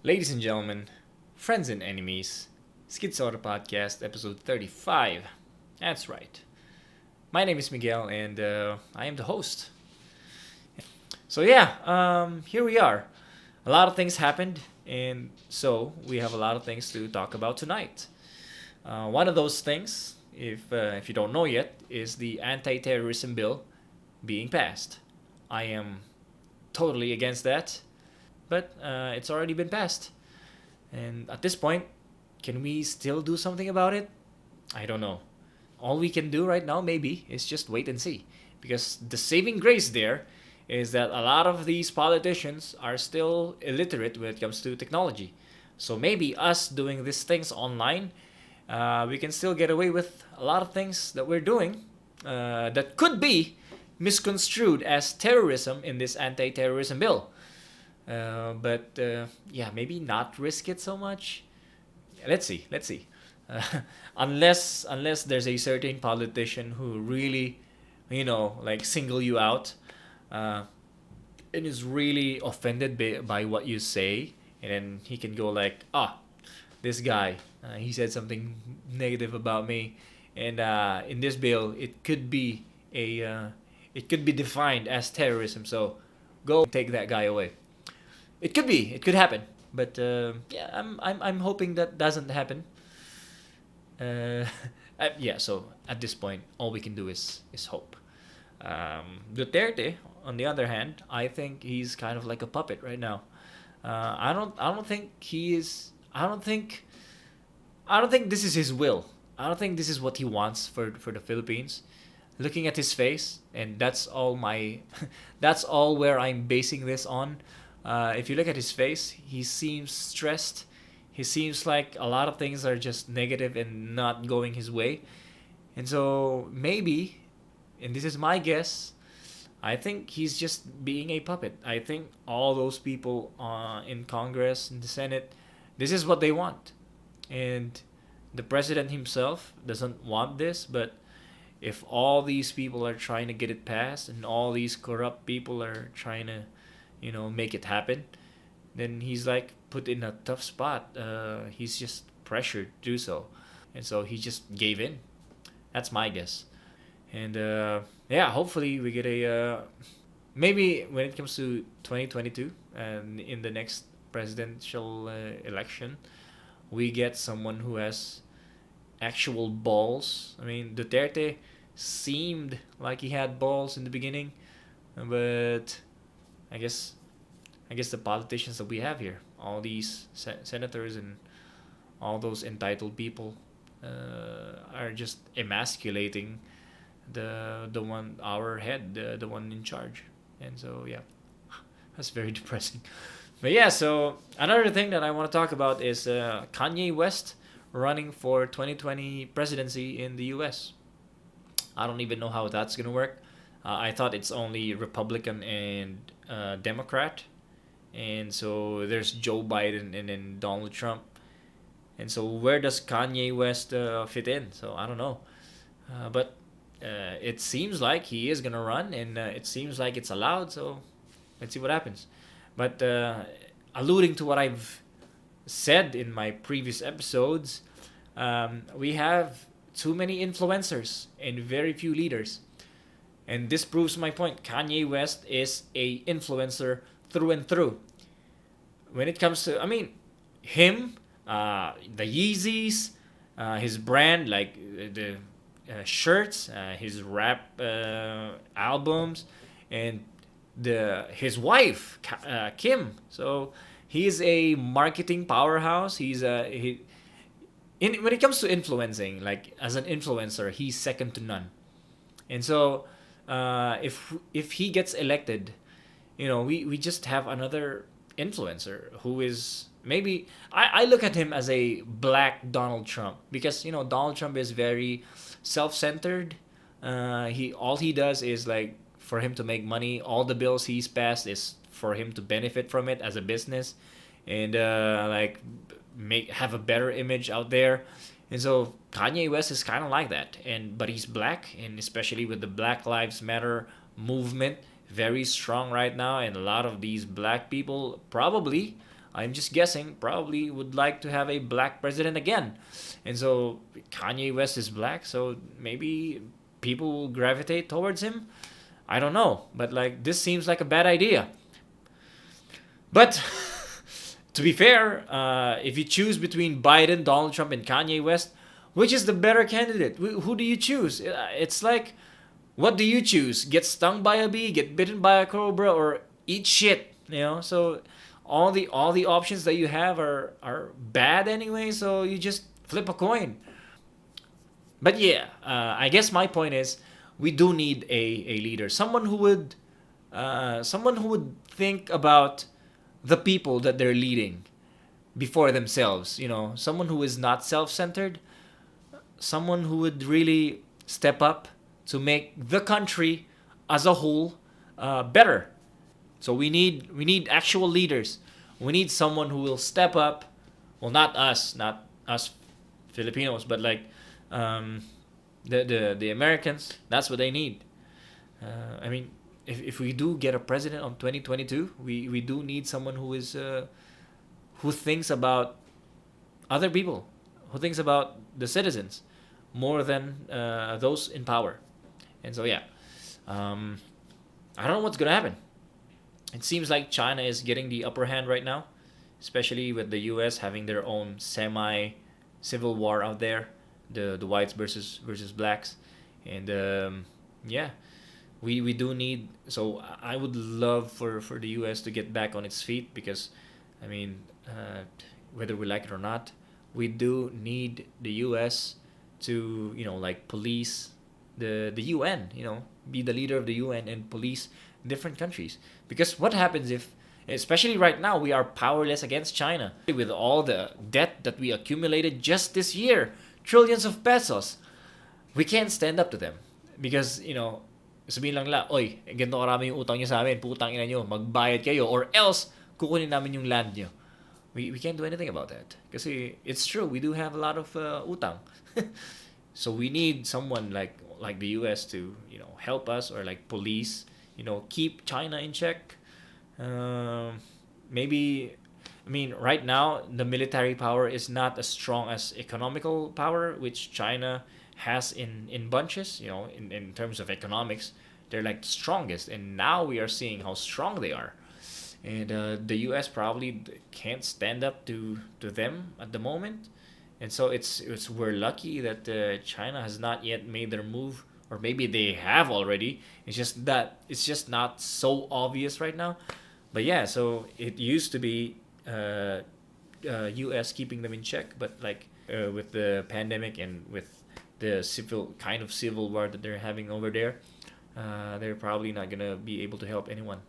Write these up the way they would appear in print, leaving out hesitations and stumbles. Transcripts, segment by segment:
Ladies and gentlemen, friends and enemies, Schizo Podcast, episode 35. That's right. My name is Miguel, and I am the host. Here we are. A lot of things happened, and so we have a lot of things to talk about tonight. One of those things, if you don't know yet, is the anti-terrorism bill being passed. I am totally against that, but it's already been passed. And at this point, can we still do something about it? I don't know. All we can do right now, maybe, is just wait and see. Because the saving grace there is that a lot of these politicians are still illiterate when it comes to technology. So maybe us doing these things online, we can still get away with a lot of things that we're doing that could be misconstrued as terrorism in this anti-terrorism bill. But maybe not risk it so much. Let's see. Let's see. Uh, unless there's a certain politician who really, like single you out, uh, and is really offended by what you say, and then he can go like, this guy, he said something negative about me, and in this bill, it could be defined as terrorism. So go take that guy away. It could be. It could happen. But I'm hoping that doesn't happen. Uh, so at this point, all we can do is hope. Duterte, on the other hand, I think he's kind of like a puppet right now. I don't think he is. I don't think this is his will. I don't think this is what he wants for the Philippines. Looking at his face, and that's all my, that's all where I'm basing this on. If you look at his face, he seems stressed. He seems like a lot of things are just negative and not going his way. And so maybe, and this is my guess, I think he's just being a puppet. I think all those people in Congress, in the Senate, this is what they want. And the president himself doesn't want this, but if all these people are trying to get it passed and all these corrupt people are trying to make it happen, then he's like put in a tough spot. He's just pressured to do so, and so he just gave in. That's my guess. And hopefully we get a maybe when it comes to 2022 and in the next presidential election, we get someone who has actual balls. I mean, Duterte seemed like he had balls in the beginning, but I guess I guess the politicians that we have here, all these senators and all those entitled people, are just emasculating the one our head, the one in charge, and so yeah, that's very depressing. But yeah, so another thing that I want to talk about is Kanye West running for 2020 presidency in the U.S. I don't even know how that's gonna work. I thought it's only Republican and Democrat, and so there's Joe Biden and then Donald Trump, and so where does Kanye West fit in? So I don't know, but it seems like he is gonna run, and it seems like it's allowed. So let's see what happens. But alluding to what I've said in my previous episodes, we have too many influencers and very few leaders. And this proves my point. Kanye West is a influencer through and through. When it comes to, I mean, him, the Yeezys, his brand, like the shirts, his rap albums, and his wife, Kim. So he's a marketing powerhouse. When it comes to influencing, like as an influencer, he's second to none. And so if he gets elected, we just have another influencer who is maybe I look at him as a black Donald Trump, because Donald Trump is very self-centered. He all he does is like for him to make money. All the bills he's passed is for him to benefit from it as a business, and like make have a better image out there. And so Kanye West is kind of like that, but he's black, and especially with the Black Lives Matter movement, very strong right now, and a lot of these black people probably I'm just guessing, probably would like to have a black president again. And so Kanye West is black, so maybe people will gravitate towards him. I don't know, but like this seems like a bad idea. But to be fair, if you choose between Biden, Donald Trump, and Kanye West, which is the better candidate? Who do you choose? It's like, what do you choose? Get stung by a bee, get bitten by a cobra, or eat shit? So all the options that you have are bad anyway. So you just flip a coin. But yeah, I guess my point is we do need a leader, someone who would think about the people that they're leading before themselves. Someone who is not self-centered, someone who would really step up to make the country as a whole better. So we need actual leaders. We need someone who will step up. Well, not us Filipinos, but like the Americans. That's what they need. I mean, if we do get a president on 2022, we do need someone who thinks about other people, who thinks about the citizens more than those in power. And so yeah, I don't know what's gonna happen. It seems like China is getting the upper hand right now, especially with the U.S. having their own semi civil war out there, the whites versus blacks, and yeah, we do need. So I would love for the U.S. to get back on its feet, because I mean, whether we like it or not, we do need the U.S. to like police the UN, be the leader of the UN and police different countries. Because what happens if, especially right now, we are powerless against China with all the debt that we accumulated just this year, trillions of pesos. We can't stand up to them because sabihin lang nila, oy, ganito karami yung utang niyo sa amin, putang ina niyo, magbayad kayo or else kukunin namin yung land niyo. We can't do anything about that. Kasi it's true, we do have a lot of utang. So we need someone like the US to help us, or like police, keep China in check. Maybe, I mean, right now the military power is not as strong as economical power, which China has in bunches. In terms of economics, they're like the strongest, and now we are seeing how strong they are. And the U.S. probably can't stand up to them at the moment, and so it's we're lucky that China has not yet made their move, or maybe they have already. It's just that it's just not so obvious right now. But yeah, so it used to be U.S. keeping them in check, but like with the pandemic and with the civil war that they're having over there, they're probably not gonna be able to help anyone.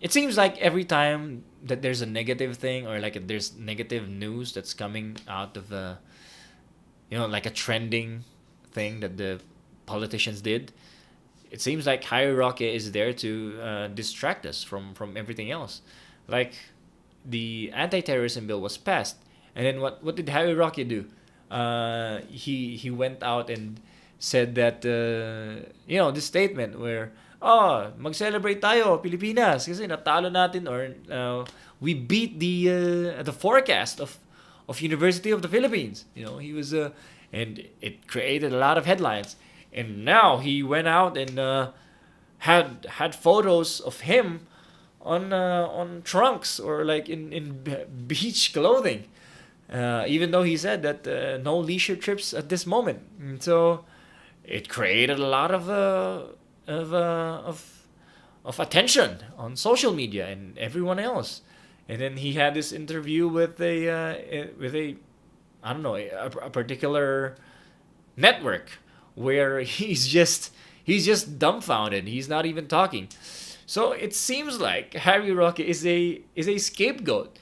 It seems like every time that there's a negative thing, or like there's negative news that's coming out of like a trending thing that the politicians did, it seems like Roque is there to distract us from everything else. Like the anti-terrorism bill was passed, and then what did Roque do? He went out and said that this statement where, mag-celebrate tayo Pilipinas kasi natalo natin, or we beat the forecast of University of the Philippines. He was and it created a lot of headlines. And now he went out and had photos of him on trunks, or like in beach clothing. Even though he said that no leisure trips at this moment. And so it created a lot of attention on social media and everyone else. And then he had this interview with a I don't know, a particular network where he's just dumbfounded. He's not even talking. So it seems like Roque is a scapegoat.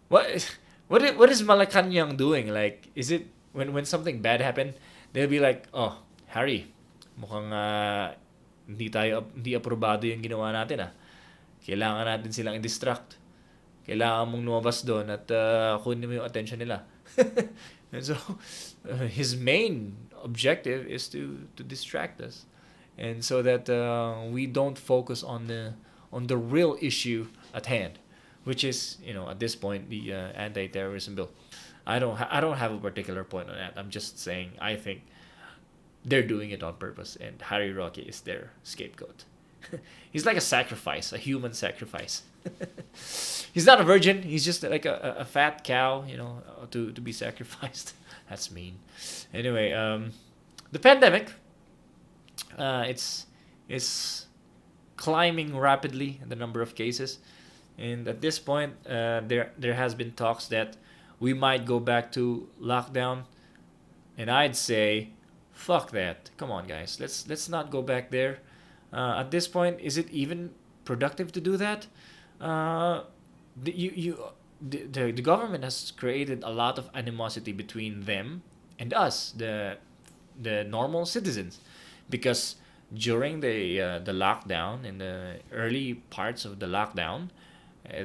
What is Malacanang doing? Like, is it when something bad happened, they'll be like, "Oh, Harry, mukhang hindi aprobado yung ginawa natin ah. Kailangan natin silang i-distract. Kailangan mong lumabas doon at kunin mo yung attention nila." And so his main objective is to distract us, and so that we don't focus on the real issue at hand, which is, at this point, the anti-terrorism bill. I don't have a particular point on that. I'm just saying I think they're doing it on purpose, and Harry Roque is their scapegoat. He's like a sacrifice, a human sacrifice. He's not a virgin. He's just like a fat cow, to be sacrificed. That's mean. Anyway, the pandemic, it's climbing rapidly in the number of cases, and at this point, there has been talks that we might go back to lockdown, and I'd say, fuck that. Come on, guys. Let's not go back there. At this point, is it even productive to do that? Uh, the government has created a lot of animosity between them and us, the normal citizens, because during the lockdown, in the early parts of the lockdown,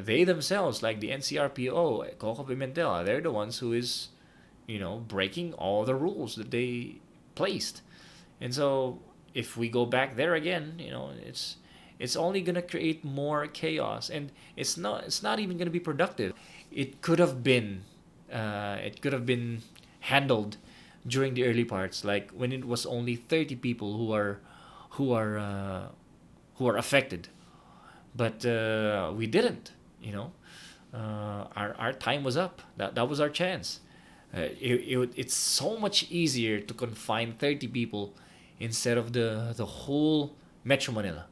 they themselves, like the NCRPO, Coco Pimentel, they're the ones who is, breaking all the rules that they placed. And so if we go back there again, it's only gonna create more chaos, and it's not even gonna be productive. It could have been handled during the early parts, like when it was only 30 people who are uh, who are affected, but we didn't. Our time was up. That was our chance. It's so much easier to confine 30 people instead of the whole Metro Manila.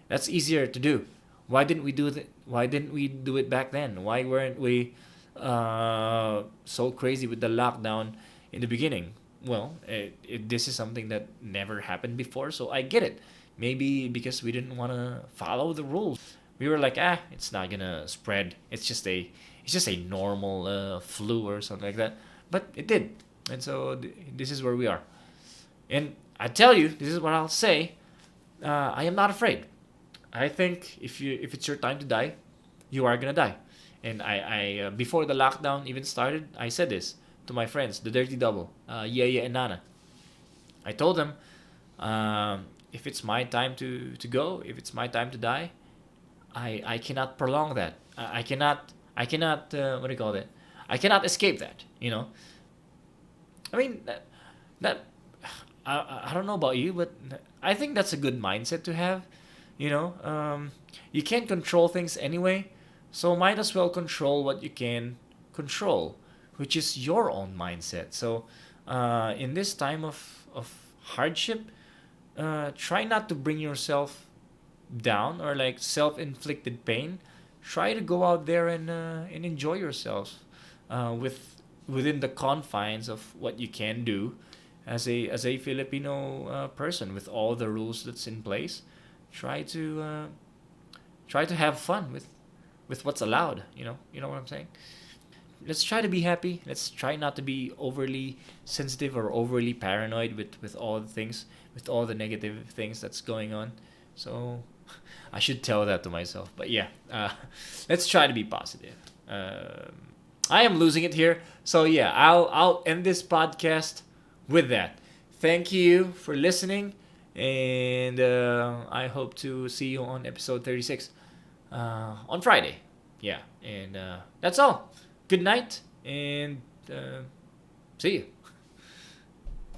That's easier to do. Why didn't we do it back then? Why weren't we so crazy with the lockdown in the beginning? Well, this is something that never happened before, so I get it. Maybe because we didn't want to follow the rules. We were like, it's not gonna spread. It's just a normal flu or something like that. But it did, and so this is where we are. And I tell you, this is what I'll say. I am not afraid. I think if it's your time to die, you are gonna die. And I before the lockdown even started, I said this to my friends, the Dirty Double, Yaya and Nana. I told them, if it's my time to go, if it's my time to die, I cannot prolong that. I cannot what do you call it? I cannot escape that. I mean that I don't know about you, but I think that's a good mindset to have. You can't control things anyway, so might as well control what you can control, which is your own mindset. So, in this time of hardship, try not to bring yourself down or like self-inflicted pain. Try to go out there and enjoy yourself, within the confines of what you can do as a Filipino person with all the rules that's in place. Try to have fun with what's allowed. You know what I'm saying. Let's try to be happy. Let's try not to be overly sensitive or overly paranoid with all the things, with all the negative things that's going on. So I should tell that to myself. But yeah, let's try to be positive. I am losing it here. So yeah, I'll end this podcast with that. Thank you for listening, and I hope to see you on episode 36 on Friday. Yeah, and that's all. Good night, and see you.